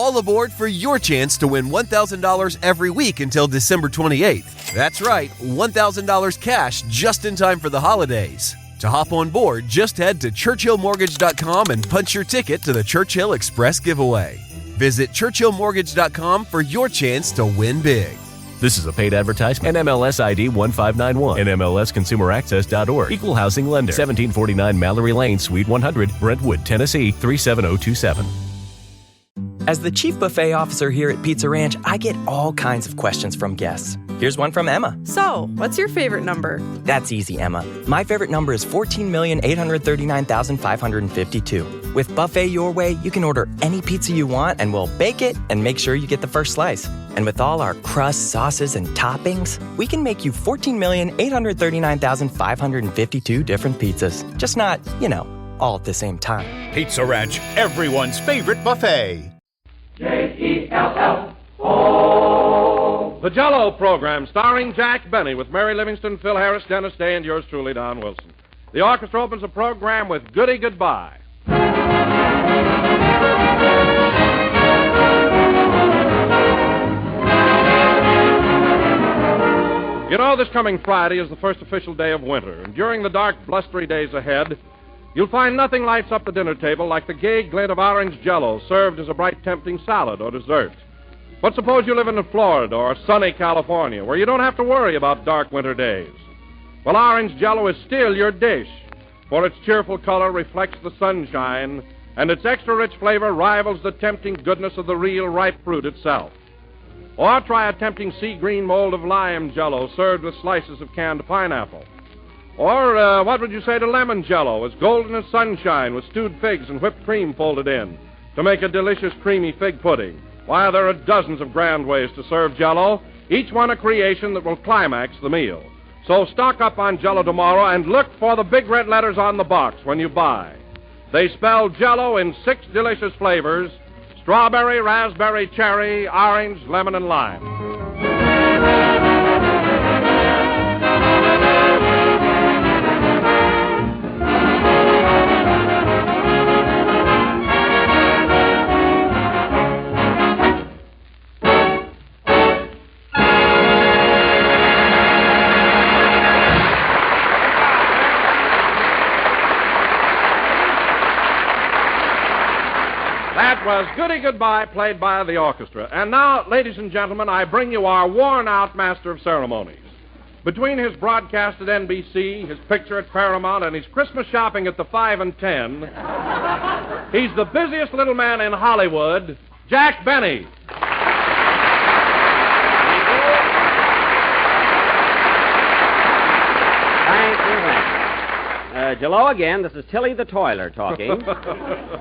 all aboard for your chance to win $1,000 every week until December 28th. That's right, $1,000 cash just in time for the holidays. To hop on board, just head to ChurchillMortgage.com and punch your ticket to the Churchill Express giveaway. Visit ChurchillMortgage.com for your chance to win big. This is a paid advertisement. NMLS ID 1591. NMLSConsumerAccess.org. Equal housing lender. 1749 Mallory Lane, Suite 100, Brentwood, Tennessee 37027. As the chief buffet officer here at Pizza Ranch, I get all kinds of questions from guests. Here's one from Emma. So, what's your favorite number? That's easy, Emma. My favorite number is 14,839,552. With Buffet Your Way, you can order any pizza you want, and we'll bake it and make sure you get the first slice. And with all our crusts, sauces, and toppings, we can make you 14,839,552 different pizzas. Just not, all at the same time. Pizza Ranch, everyone's favorite buffet. J-E-L-L-O. The Jell-O program, starring Jack Benny, with Mary Livingston, Phil Harris, Dennis Day, and yours truly, Don Wilson. The orchestra opens the program with Goody Goodbye. You know, this coming Friday is the first official day of winter, and during the dark, blustery days ahead, you'll find nothing lights up the dinner table like the gay glint of orange Jell-O served as a bright, tempting salad or dessert. But suppose you live in Florida or sunny California, where you don't have to worry about dark winter days. Well, orange Jell-O is still your dish, for its cheerful color reflects the sunshine, and its extra-rich flavor rivals the tempting goodness of the real ripe fruit itself. Or try a tempting sea green mold of lime Jell-O served with slices of canned pineapple. Or what would you say to lemon Jell-O, as golden as sunshine with stewed figs and whipped cream folded in to make a delicious creamy fig pudding? Why, there are dozens of grand ways to serve Jell-O, each one a creation that will climax the meal. So stock up on Jell-O tomorrow and look for the big red letters on the box when you buy. They spell Jell-O in 6 delicious flavors: strawberry, raspberry, cherry, orange, lemon, and lime. That was Goody Goodbye, played by the orchestra. And now, ladies and gentlemen, I bring you our worn-out master of ceremonies. Between his broadcast at NBC, his picture at Paramount, and his Christmas shopping at the 5 and 10, he's the busiest little man in Hollywood, Jack Benny. Hello again. This is Tilly the Toiler talking.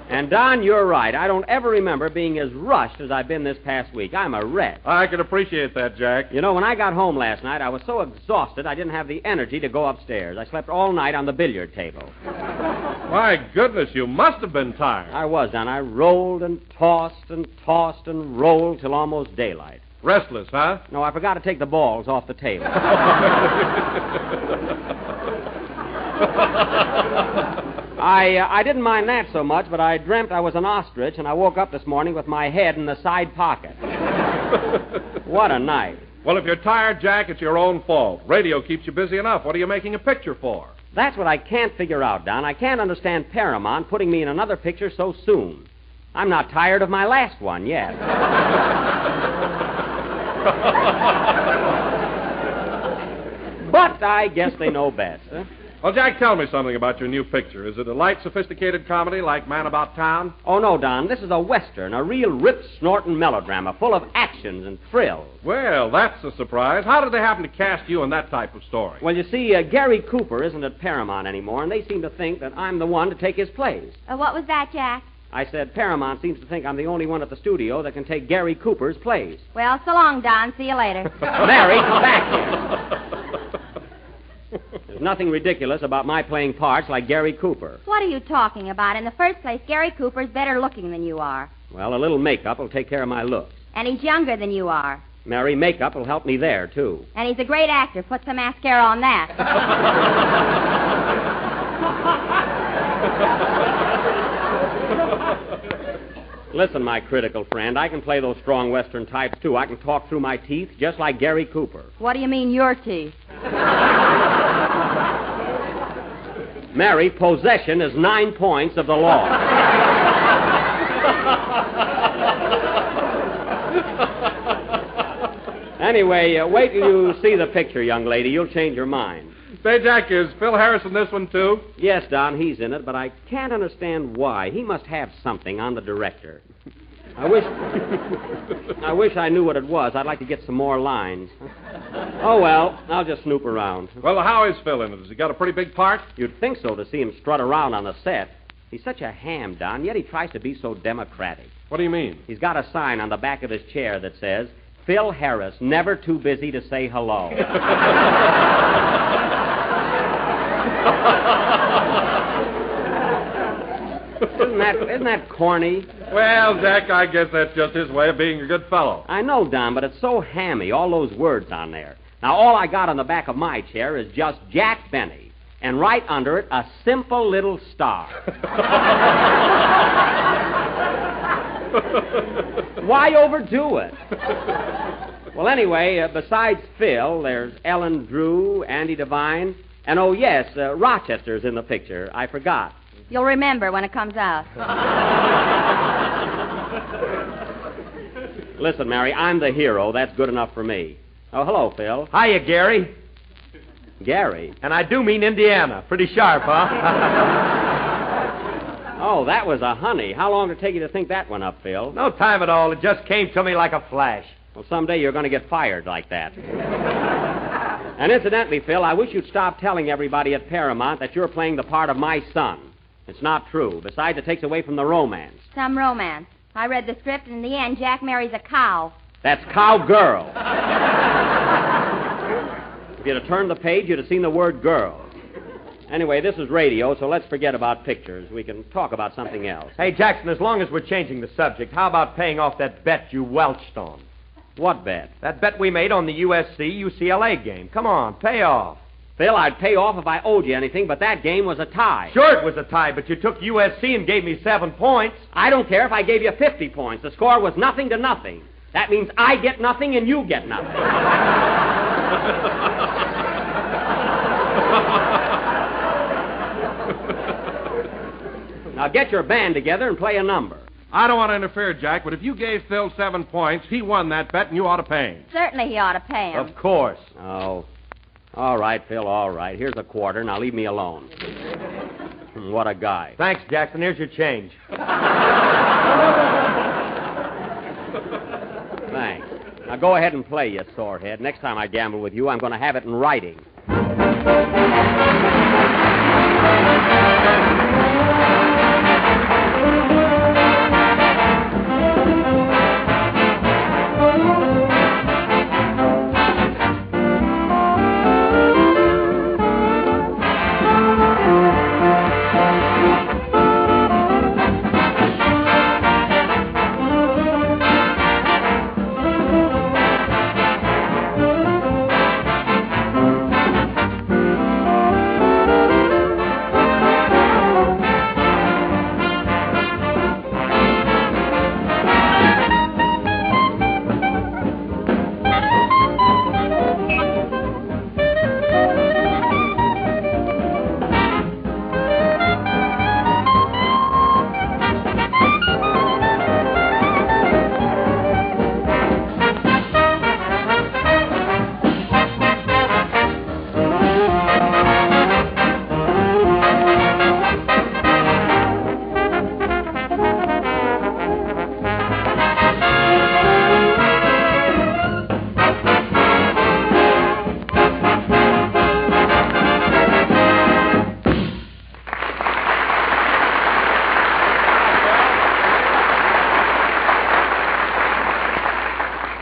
And, Don, you're right. I don't ever remember being as rushed as I've been this past week. I'm a wreck. I can appreciate that, Jack. You know, when I got home last night, I was so exhausted I didn't have the energy to go upstairs. I slept all night on the billiard table. My goodness, you must have been tired. I was, Don. I rolled and tossed and tossed and rolled till almost daylight. Restless, huh? No, I forgot to take the balls off the table. I didn't mind that so much, but I dreamt I was an ostrich, and I woke up this morning with my head in the side pocket. What a night. Well, if you're tired, Jack, it's your own fault. Radio keeps you busy enough. What are you making a picture for? That's what I can't figure out, Don. I can't understand Paramount putting me in another picture so soon. I'm not tired of my last one yet. But I guess they know best, huh? Well, Jack, tell me something about your new picture. Is it a light, sophisticated comedy like Man About Town? Oh, no, Don. This is a Western, a real rip-snorting melodrama full of actions and thrills. Well, that's a surprise. How did they happen to cast you in that type of story? Well, you see, Gary Cooper isn't at Paramount anymore, and they seem to think that I'm the one to take his place. What was that, Jack? I said Paramount seems to think I'm the only one at the studio that can take Gary Cooper's place. Well, so long, Don. See you later. Mary, come back here. There's nothing ridiculous about my playing parts like Gary Cooper. What are you talking about? In the first place, Gary Cooper's better looking than you are. Well, a little makeup will take care of my looks. And he's younger than you are. Mary, makeup will help me there, too. And he's a great actor. Put some mascara on that. Listen, my critical friend, I can play those strong Western types, too. I can talk through my teeth just like Gary Cooper. What do you mean, your teeth? Mary, possession is 9 points of the law. Anyway, wait till you see the picture, young lady. You'll change your mind. Say, Jack, is Phil Harris in this one, too? Yes, Don, he's in it, but I can't understand why. He must have something on the director. I wish I knew what it was. I'd like to get some more lines. Oh, well, I'll just snoop around. Well, how is Phil in it? Has he got a pretty big part? You'd think so to see him strut around on the set. He's such a ham, Don, yet he tries to be so democratic. What do you mean? He's got a sign on the back of his chair that says, Phil Harris, never too busy to say hello. Isn't that corny? Well, Jack, I guess that's just his way of being a good fellow. I know, Don, but it's so hammy, all those words on there. Now, all I got on the back of my chair is just Jack Benny, and right under it, a simple little star. Why overdo it? Well, anyway, besides Phil, there's Ellen Drew, Andy Devine, and oh, yes, Rochester's in the picture. I forgot. You'll remember when it comes out. Listen, Mary, I'm the hero. That's good enough for me. Oh, hello, Phil. Hiya, Gary. Gary? And I do mean Indiana. Pretty sharp, huh? Oh, that was a honey. How long did it take you to think that one up, Phil? No time at all. It just came to me like a flash. Well, someday you're going to get fired like that. And incidentally, Phil, I wish you'd stop telling everybody at Paramount that you're playing the part of my son. It's not true. Besides, it takes away from the romance. Some romance. I read the script, and in the end, Jack marries a cow. That's cowgirl. If you'd have turned the page, you'd have seen the word girl. Anyway, this is radio, so let's forget about pictures. We can talk about something else. Hey, Jackson, as long as we're changing the subject, how about paying off that bet you welched on? What bet? That bet we made on the USC-UCLA game. Come on, pay off. Phil, I'd pay off if I owed you anything, but that game was a tie. Sure it was a tie, but you took USC and gave me 7 points. I don't care if I gave you 50 points. The score was 0-0. That means I get nothing and you get nothing. Now get your band together and play a number. I don't want to interfere, Jack, but if you gave Phil 7 points, he won that bet and you ought to pay him. Certainly he ought to pay him. Of course. Oh. All right, Phil, all right. Here's a quarter. Now leave me alone. What a guy. Thanks, Jackson. Here's your change. Thanks. Now go ahead and play, you sorehead. Next time I gamble with you, I'm going to have it in writing.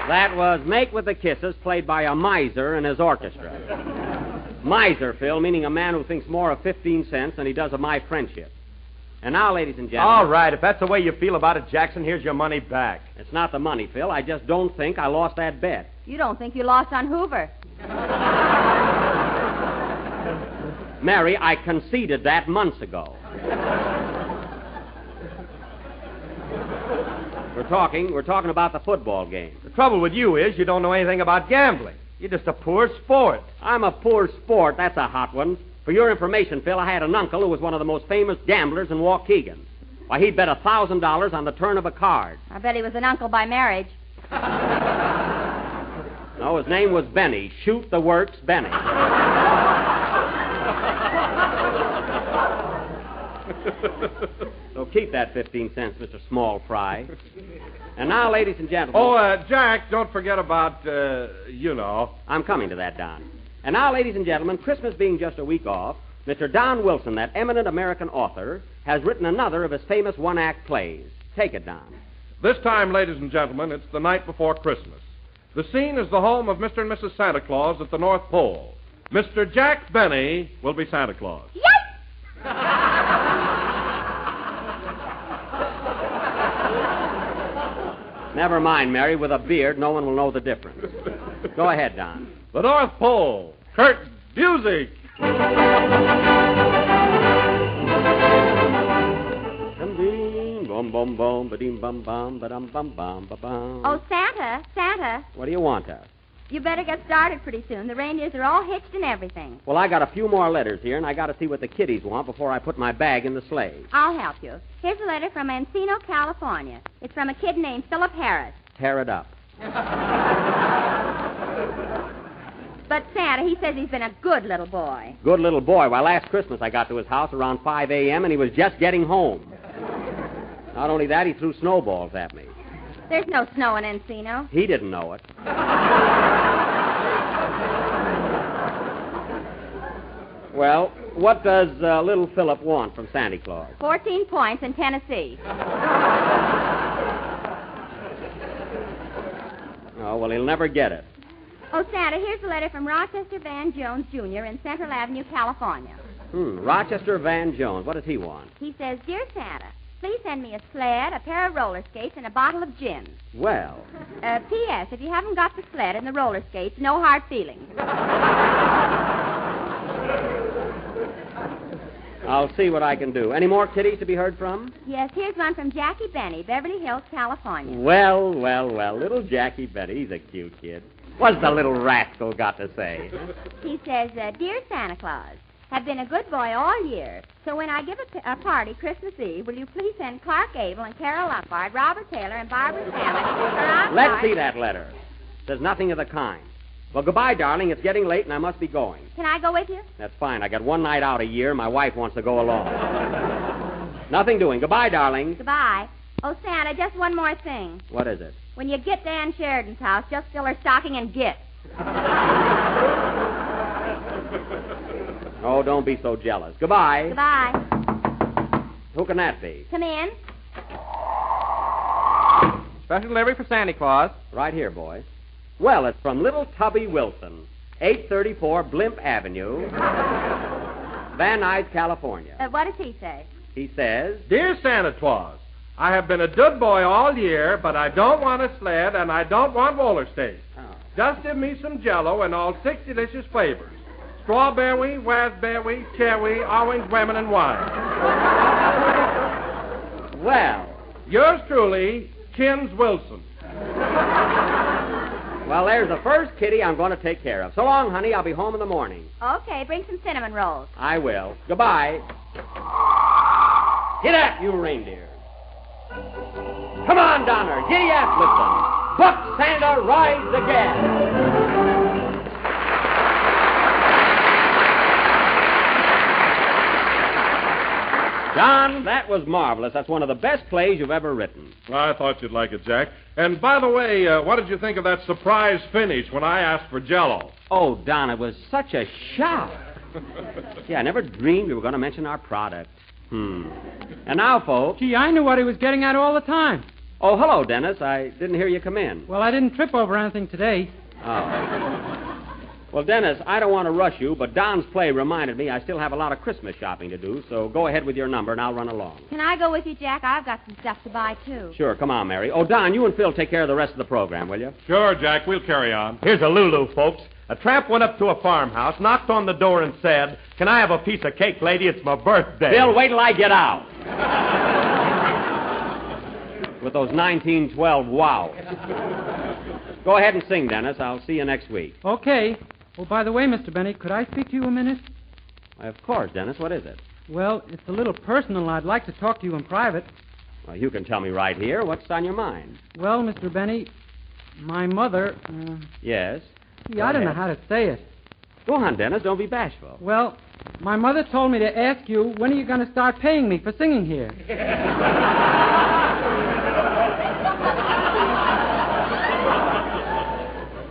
That was Make with the Kisses, played by a miser and his orchestra. Miser, Phil, meaning a man who thinks more of 15 cents than he does of my friendship. And now, ladies and gentlemen... All right, if that's the way you feel about it, Jackson, here's your money back. It's not the money, Phil. I just don't think I lost that bet. You don't think you lost on Hoover. Mary, I conceded that months ago. We're talking about the football game. The trouble with you is you don't know anything about gambling. You're just a poor sport. I'm a poor sport. That's a hot one. For your information, Phil, I had an uncle who was one of the most famous gamblers in Waukegan. Why, he'd bet $1,000 on the turn of a card. I bet he was an uncle by marriage. No, his name was Benny. Shoot the works, Benny. So keep that 15 cents, Mr. Small Fry. And now, ladies and gentlemen... Oh, Jack, don't forget about, I'm coming to that, Don. And now, ladies and gentlemen, Christmas being just a week off, Mr. Don Wilson, that eminent American author, has written another of his famous one-act plays. Take it, Don. This time, ladies and gentlemen, it's the night before Christmas. The scene is the home of Mr. and Mrs. Santa Claus at the North Pole. Mr. Jack Benny will be Santa Claus. Yes! Never mind, Mary. With a beard, no one will know the difference. Go ahead, Don. The North Pole. Curtain music. Bum bum bum ba-dim bum bum ba-dum bum bum ba-bum. Oh, Santa. What do you want, her? You better get started pretty soon. The reindeers are all hitched and everything. Well, I got a few more letters here, and I got to see what the kiddies want before I put my bag in the sleigh. I'll help you. Here's a letter from Encino, California. It's from a kid named Philip Harris. Tear it up. But Santa, he says he's been a good little boy. Good little boy. Why, last Christmas I got to his house around 5 a.m., and he was just getting home. Not only that, he threw snowballs at me. There's no snow in Encino. He didn't know it. Well, what does little Philip want from Santa Claus? 14 points in Tennessee. Oh, well, he'll never get it. Oh, Santa, here's a letter from Rochester Van Jones, Jr. in Central Avenue, California. Rochester Van Jones. What does he want? He says, Dear Santa, please send me a sled, a pair of roller skates, and a bottle of gin. Well. P.S. If you haven't got the sled and the roller skates, no hard feelings. I'll see what I can do. Any more kiddies to be heard from? Yes, here's one from Jackie Benny, Beverly Hills, California. Well. Little Jackie Benny. He's a cute kid. What's the little rascal got to say? He says, Dear Santa Claus, have been a good boy all year. So when I give a party Christmas Eve, will you please send Clark Abel and Carol Lombard, Robert Taylor, and Barbara Salmon? Let's see that letter. There's nothing of the kind. Well, goodbye, darling. It's getting late, and I must be going. Can I go with you? That's fine. I got one night out a year. My wife wants to go along. Nothing doing. Goodbye, darling. Goodbye. Oh, Santa, just one more thing. What is it? When you get to Ann Sheridan's house, just fill her stocking and git. Oh, don't be so jealous. Goodbye. Goodbye. Who can that be? Come in. Special delivery for Santa Claus. Right here, boy. Well, it's from little Tubby Wilson, 834 Blimp Avenue, Van Nuys, California. What does he say? He says, Dear Santa Claus, I have been a good boy all year, but I don't want a sled and I don't want roller skates. Oh. Just give me some Jell-O in all 6 delicious flavors. Strawberry, raspberry, cherry, orange, lemon, and wine. Well. Yours truly, Kins Wilson. Well, there's the first kitty I'm going to take care of. So long, honey. I'll be home in the morning. Okay, bring some cinnamon rolls. I will. Goodbye. Get up, you reindeer. Come on, Donner. Giddy up with them. Buck Santa rides again. John, that was marvelous. That's one of the best plays you've ever written. I thought you'd like it, Jack. And by the way, what did you think of that surprise finish when I asked for Jell-O? Oh, Don, it was such a shock. Gee, I never dreamed we were going to mention our product. And now, folks... Gee, I knew what he was getting at all the time. Oh, hello, Dennis. I didn't hear you come in. Well, I didn't trip over anything today. Oh. Well, Dennis, I don't want to rush you, but Don's play reminded me I still have a lot of Christmas shopping to do, so go ahead with your number and I'll run along. Can I go with you, Jack? I've got some stuff to buy, too. Sure, come on, Mary. Oh, Don, you and Phil take care of the rest of the program, will you? Sure, Jack. We'll carry on. Here's a Lulu, folks. A tramp went up to a farmhouse, knocked on the door, and said, "Can I have a piece of cake, lady? It's my birthday." Phil, wait till I get out. with those 1912 wows. Go ahead and sing, Dennis. I'll see you next week. Okay. Oh, by the way, Mr. Benny, could I speak to you a minute? Of course, Dennis. What is it? Well, it's a little personal. I'd like to talk to you in private. Well, you can tell me right here. What's on your mind? Well, Mr. Benny, my mother... Yes? I don't know how to say it. Go on, Dennis. Don't be bashful. Well, my mother told me to ask you, when are you going to start paying me for singing here?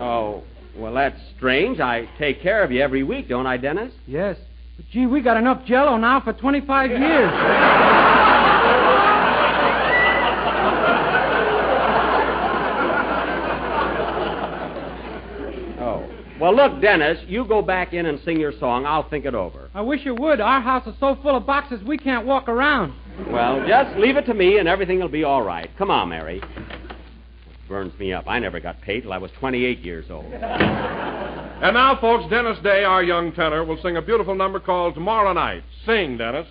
Oh, well, that's strange. I take care of you every week, don't I, Dennis? Yes. But, gee, we got enough Jell-O now for 25 years. Well, look, Dennis, you go back in and sing your song. I'll think it over. I wish you would. Our house is so full of boxes we can't walk around. Well, just leave it to me and everything will be all right. Come on, Mary. Burns me up. I never got paid till I was 28 years old. And now, folks, Dennis Day, our young tenor, will sing a beautiful number called Tomorrow Night. Sing, Dennis.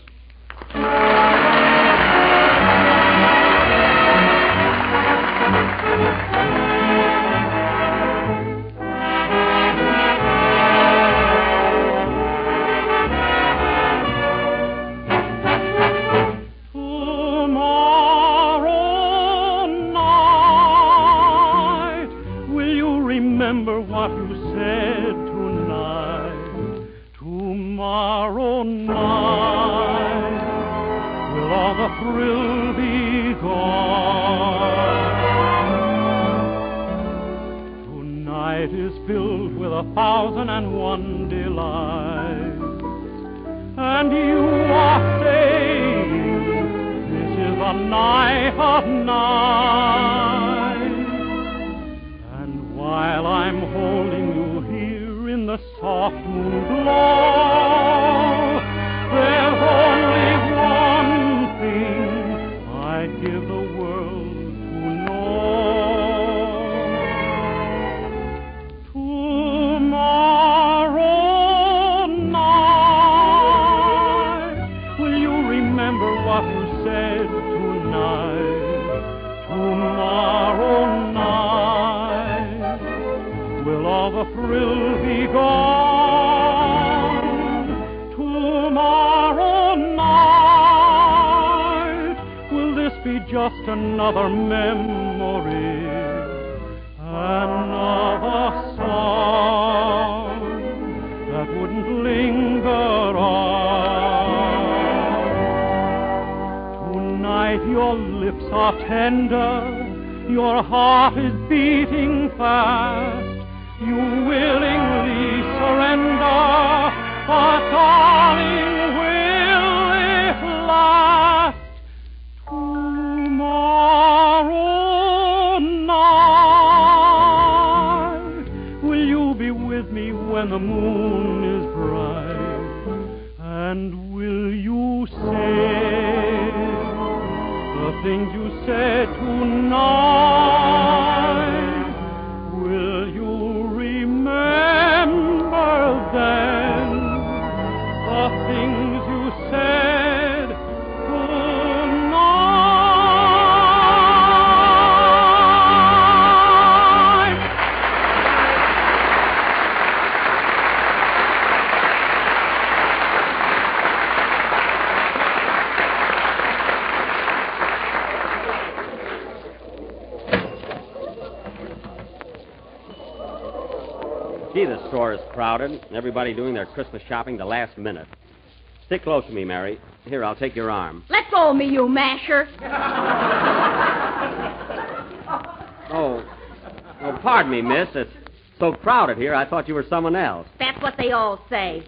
Remember what you said tonight. Tomorrow night will all the thrill be gone. Tonight is filled with 1,001 delights, and you are saying this is a night of nights. While I'm holding you here in the soft moon glow, there's only one thing I'd give the world to know. Tomorrow night, will you remember what you said tonight? Tomorrow night, will all the thrill be gone? Tomorrow night, will this be just another memory? Another song that wouldn't linger on? Tonight your lips are tender, your heart is beating fast. You willingly surrender, but darling, will it last? Tomorrow night, will you be with me when the moon is bright? And will you say the things you said tonight? Will you remember then the things you said tonight? Gee, the store is crowded. Everybody doing their Christmas shopping the last minute. Stick close to me, Mary. Here, I'll take your arm. Let go of me, you masher. Oh, pardon me, miss. It's so crowded here, I thought you were someone else. That's what they all say.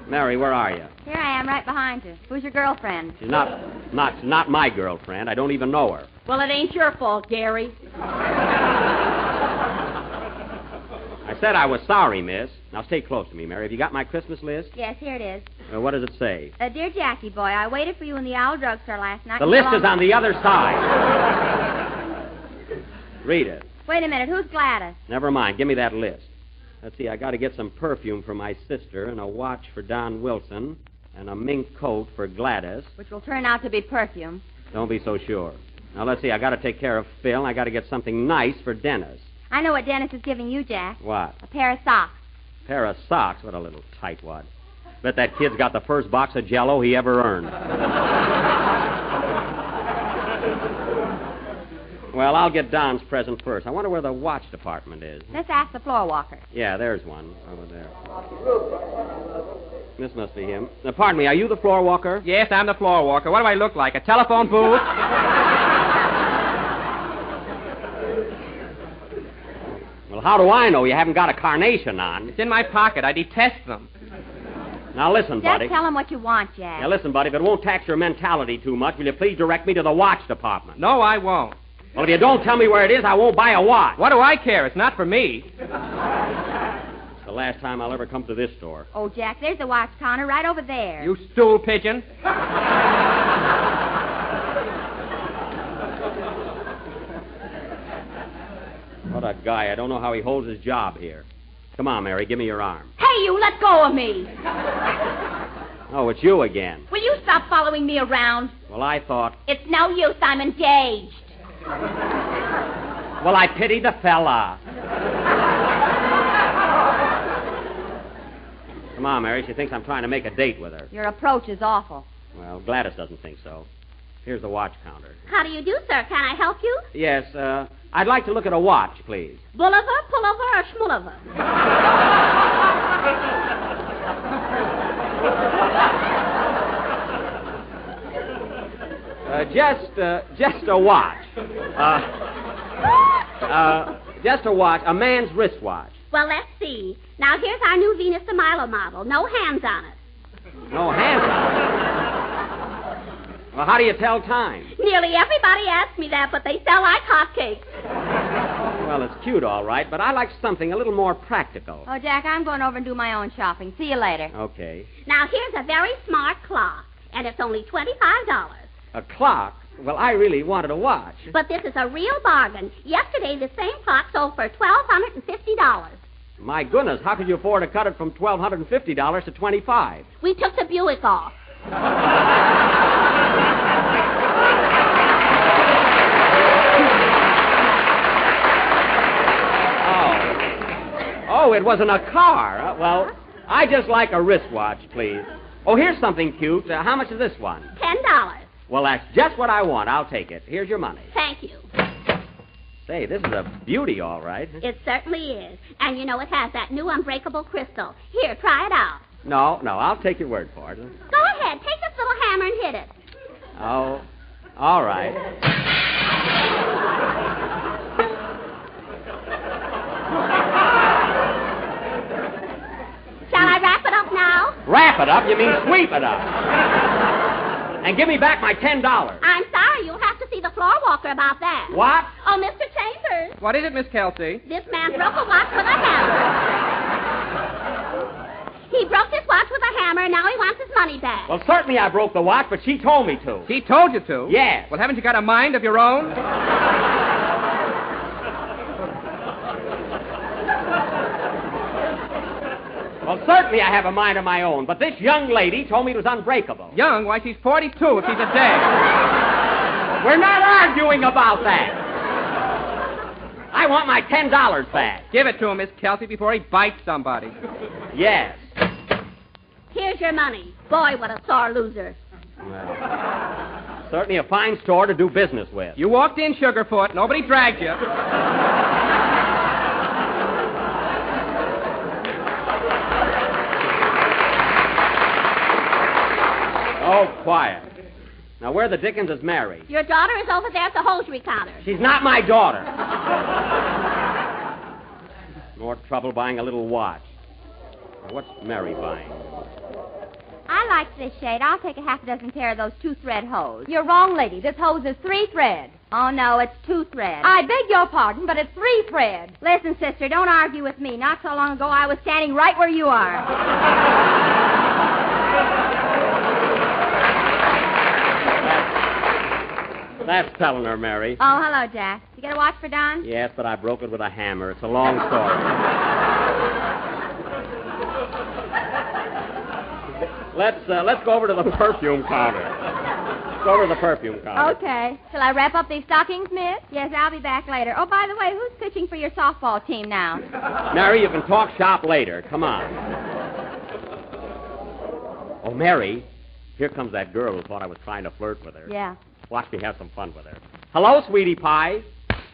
Mary, where are you? Here I am, right behind you. Who's your girlfriend? She's not my girlfriend. I don't even know her. Well, it ain't your fault, Gary. I said I was sorry, miss. Now stay close to me, Mary. Have you got my Christmas list? Yes, here it is. What does it say? Dear Jackie boy, I waited for you in the Owl drugstore last night. The list is on the other side. Read it. Wait a minute. Who's Gladys? Never mind. Give me that list. Let's see. I got to get some perfume for my sister and a watch for Don Wilson and a mink coat for Gladys. Which will turn out to be perfume. Don't be so sure. Now, let's see. I got to take care of Phil, and I got to get something nice for Dennis. I know what Dennis is giving you, Jack. What? A pair of socks. Pair of socks? What a little tightwad. Bet that kid's got the first box of Jell-O he ever earned. Well, I'll get Don's present first. I wonder where the watch department is. Let's ask the floor walker. Yeah, there's one over there. This must be him. Pardon me, are you the floor walker? Yes, I'm the floor walker. What do I look like? A telephone booth? Well, how do I know you haven't got a carnation on? It's in my pocket. I detest them. Now, listen, buddy. Just tell him what you want, Jack. Now, listen, buddy, if it won't tax your mentality too much, will you please direct me to the watch department? No, I won't. Well, if you don't tell me where it is, I won't buy a watch. What do I care? It's not for me. It's the last time I'll ever come to this store. Oh, Jack, there's the watch counter right over there. You stool pigeon. What a guy. I don't know how he holds his job here. Come on, Mary, give me your arm. Hey, you, let go of me. Oh, it's you again. Will you stop following me around? Well, I thought... It's no use. I'm engaged. Well, I pity the fella. Come on, Mary. She thinks I'm trying to make a date with her. Your approach is awful. Well, Gladys doesn't think so. Here's the watch counter. How do you do, sir? Can I help you? Yes, I'd like to look at a watch, please. Bulliver, pullover, or schmulliver? Just a watch. Just a watch, a man's wristwatch. Well, let's see. Now, here's our new Venus de Milo model. No hands on it. No hands on it? Well, how do you tell time? Nearly everybody asks me that, but they sell like hotcakes. Well, it's cute, all right, but I like something a little more practical. Oh, Jack, I'm going over and do my own shopping. See you later. Okay. Now, here's a very smart clock, and it's only $25. A clock? Well, I really wanted a watch. But this is a real bargain. Yesterday, the same clock sold for $1,250. My goodness, how could you afford to cut it from $1,250 to $25? We took the Buick off. Oh, it wasn't a car. Well, I just like a wristwatch, please. Oh, here's something cute. How much is this one? $10. Well, that's just what I want. I'll take it. Here's your money. Thank you. Say, this is a beauty, all right. It certainly is. And you know, it has that new unbreakable crystal. Here, try it out. No, I'll take your word for it. Go ahead. Take this little hammer and hit it. Oh, all right. Shall I wrap it up now? Wrap it up? You mean sweep it up. And give me back my $10. I'm sorry. You'll have to see the floor walker about that. What? Oh, Mr. Chambers. What is it, Miss Kelsey? This man broke a watch with a hammer. He broke this watch with a hammer, and now he wants his money back. Well, certainly I broke the watch, but she told me to. She told you to? Yes. Well, haven't you got a mind of your own? Well, certainly I have a mind of my own, but this young lady told me it was unbreakable. Young? Why, she's 42 if she's a day. We're not arguing about that. I want my $10 back. Give it to him, Miss Kelsey, before he bites somebody. Yes. Here's your money. Boy, what a sore loser. Well, certainly a fine store to do business with. You walked in, Sugarfoot. Nobody dragged you. Oh, quiet. Now, where the dickens is Mary? Your daughter is over there at the hosiery counter. She's not my daughter. More trouble buying a little watch. Now, what's Mary buying? I like this shade. I'll take a half a dozen pair of those 2-thread hose. You're wrong, lady. This hose is 3-thread. Oh, no, it's 2-thread. I beg your pardon, but it's 3-thread. Listen, sister, don't argue with me. Not so long ago, I was standing right where you are. That's telling her, Mary. Oh, hello, Jack. You get a watch for Don? Yes, but I broke it with a hammer. It's a long story. Let's go over to the perfume counter. go to the perfume counter. Okay. Shall I wrap up these stockings, miss? Yes, I'll be back later. Oh, by the way, who's pitching for your softball team now? Mary, you can talk shop later. Come on. Oh, Mary, here comes that girl who thought I was trying to flirt with her. Yeah. Watch me have some fun with her. Hello, sweetie pie.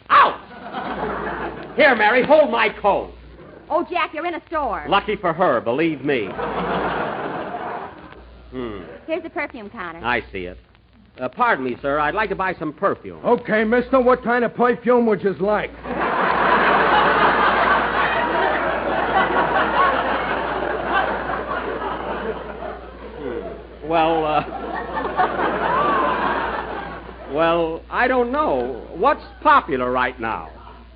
Ow! Here, Mary, hold my coat. Oh, Jack, you're in a store. Lucky for her, believe me. Here's the perfume counter. I see it. Pardon me, sir. I'd like to buy some perfume. Okay, mister, what kind of perfume would you like? Well, I don't know. What's popular right now?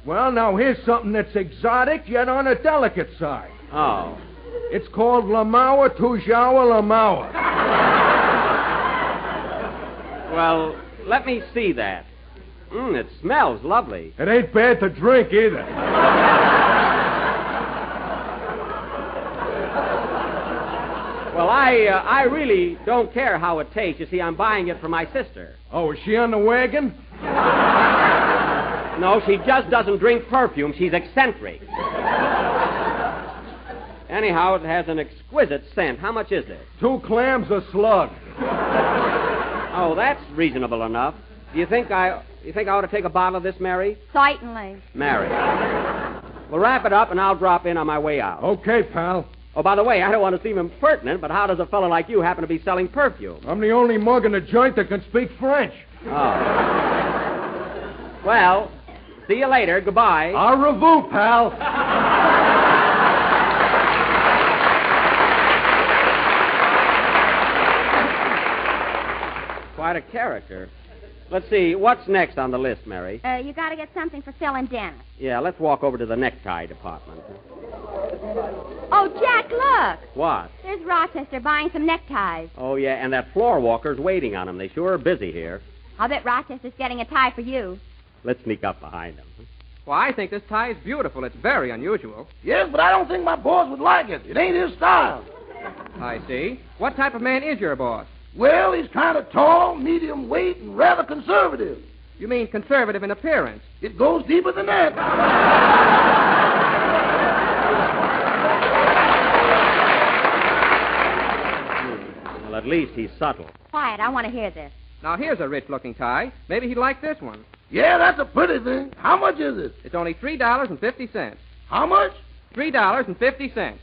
Well, now, here's something that's exotic, yet on a delicate side. Oh. It's called Lamaua Tujawa Lamaua. Well, let me see that. It smells lovely. It ain't bad to drink, either. Well, I really don't care how it tastes. You see, I'm buying it for my sister. Oh, is she on the wagon? No, she just doesn't drink perfume. She's eccentric. Anyhow, it has an exquisite scent. How much is it? 2 clams a slug. Oh, that's reasonable enough. Do you think I ought to take a bottle of this, Mary? Certainly. Mary. Well, wrap it up, and I'll drop in on my way out. Okay, pal. Oh, by the way, I don't want to seem impertinent, but how does a fellow like you happen to be selling perfume? I'm the only mug in the joint that can speak French. Oh. Well, see you later. Goodbye. Au revoir, pal. Quite a character. Let's see, what's next on the list, Mary? You got to get something for selling Dennis. Yeah, let's walk over to the necktie department. Oh, Jack, look. What? There's Rochester buying some neckties. Oh, yeah, and that floor walker's waiting on him. They sure are busy here. I'll bet Rochester's getting a tie for you. Let's sneak up behind him. Well, I think this tie is beautiful. It's very unusual. Yes, but I don't think my boss would like it. It ain't his style. I see. What type of man is your boss? Well, he's kind of tall, medium weight, and rather conservative. You mean conservative in appearance? It goes deeper than that. Well, at least he's subtle. Quiet, I want to hear this. Now, here's a rich-looking tie. Maybe he'd like this one. Yeah, that's a pretty thing. How much is it? It's only $3.50. How much? $3.50.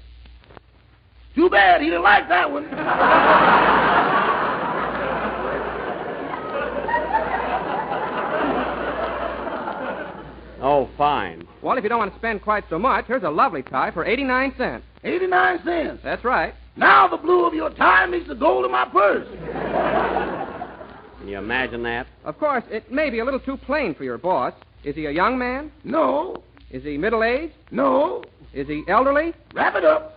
Too bad. He didn't like that one. Oh, fine. Well, if you don't want to spend quite so much, here's a lovely tie for 89 cents. 89 cents? That's right. Now the blue of your tie meets the gold of my purse. Can you imagine that? Of course, it may be a little too plain for your boss. Is he a young man? No. Is he middle-aged? No. Is he elderly? Wrap it up.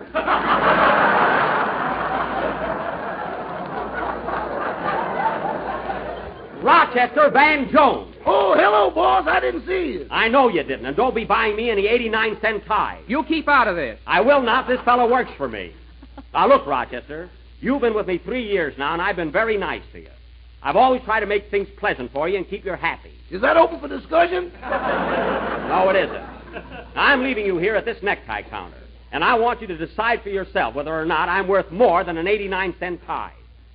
Rochester Van Jones. Oh, hello, boss. I didn't see you. I know you didn't, and don't be buying me any 89-cent tie. You keep out of this. I will not. This fellow works for me. Now, look, Rochester, you've been with me 3 years now, and I've been very nice to you. I've always tried to make things pleasant for you and keep you happy. Is that open for discussion? No, it isn't. I'm leaving you here at this necktie counter, and I want you to decide for yourself whether or not I'm worth more than an 89-cent tie.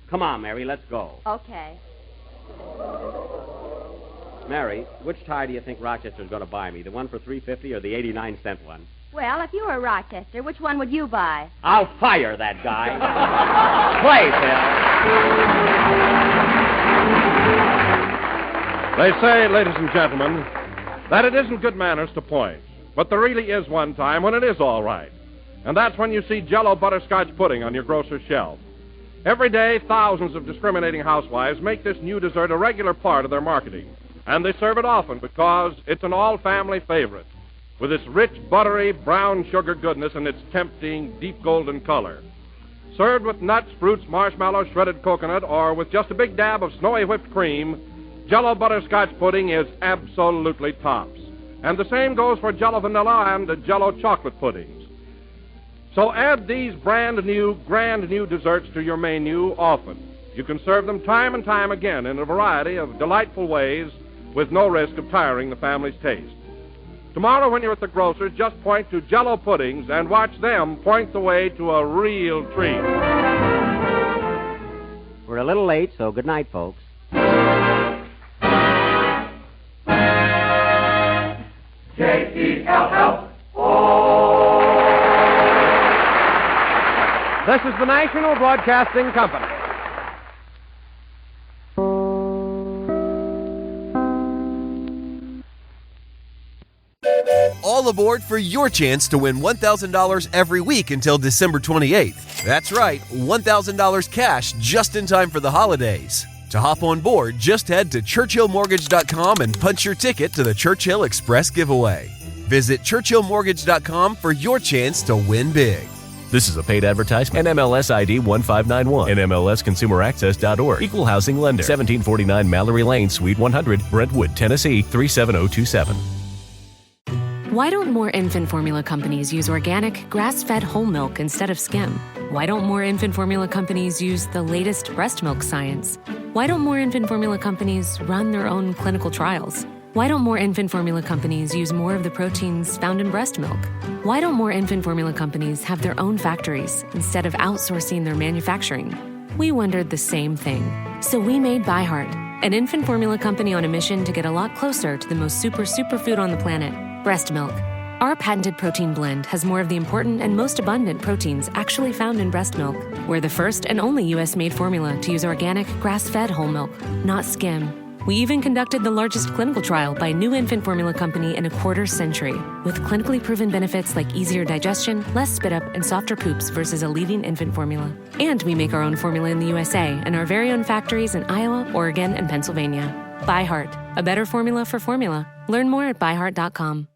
Come on, Mary, let's go. Okay. Mary, which tie do you think Rochester's going to buy me? The one for $3.50 or the 89-cent one? Well, if you were Rochester, which one would you buy? I'll fire that guy. Play, Phil. They say, ladies and gentlemen, that it isn't good manners to point. But there really is one time when it is all right. And that's when you see Jell-O butterscotch pudding on your grocer's shelf. Every day, thousands of discriminating housewives make this new dessert a regular part of their marketing. And they serve it often because it's an all-family favorite, with its rich, buttery, brown sugar goodness and its tempting, deep golden color. Served with nuts, fruits, marshmallows, shredded coconut, or with just a big dab of snowy whipped cream, Jell-O butterscotch pudding is absolutely tops. And the same goes for Jell-O vanilla and Jell-O chocolate puddings. So add these brand new, grand new desserts to your menu often. You can serve them time and time again in a variety of delightful ways with no risk of tiring the family's taste. Tomorrow when you're at the grocer's, just point to Jell-O puddings and watch them point the way to a real treat. We're a little late, so good night, folks. J-E-L-L-O. This is the National Broadcasting Company. All aboard for your chance to win $1,000 every week until December 28th. That's right, $1,000 cash just in time for the holidays. To hop on board, just head to ChurchillMortgage.com and punch your ticket to the Churchill Express giveaway. Visit ChurchillMortgage.com for your chance to win big. This is a paid advertisement. NMLS ID 1591. NMLSConsumerAccess.org. Equal housing lender. 1749 Mallory Lane, Suite 100, Brentwood, Tennessee 37027. Why don't more infant formula companies use organic, grass-fed whole milk instead of skim? Why don't more infant formula companies use the latest breast milk science? Why don't more infant formula companies run their own clinical trials? Why don't more infant formula companies use more of the proteins found in breast milk? Why don't more infant formula companies have their own factories instead of outsourcing their manufacturing? We wondered the same thing. So we made ByHeart, an infant formula company on a mission to get a lot closer to the most superfood on the planet, breast milk. Our patented protein blend has more of the important and most abundant proteins actually found in breast milk. We're the first and only U.S.-made formula to use organic, grass-fed whole milk, not skim. We even conducted the largest clinical trial by a new infant formula company in a quarter-century, with clinically proven benefits like easier digestion, less spit-up, and softer poops versus a leading infant formula. And we make our own formula in the USA and our very own factories in Iowa, Oregon, and Pennsylvania. ByHeart, a better formula for formula. Learn more at byheart.com.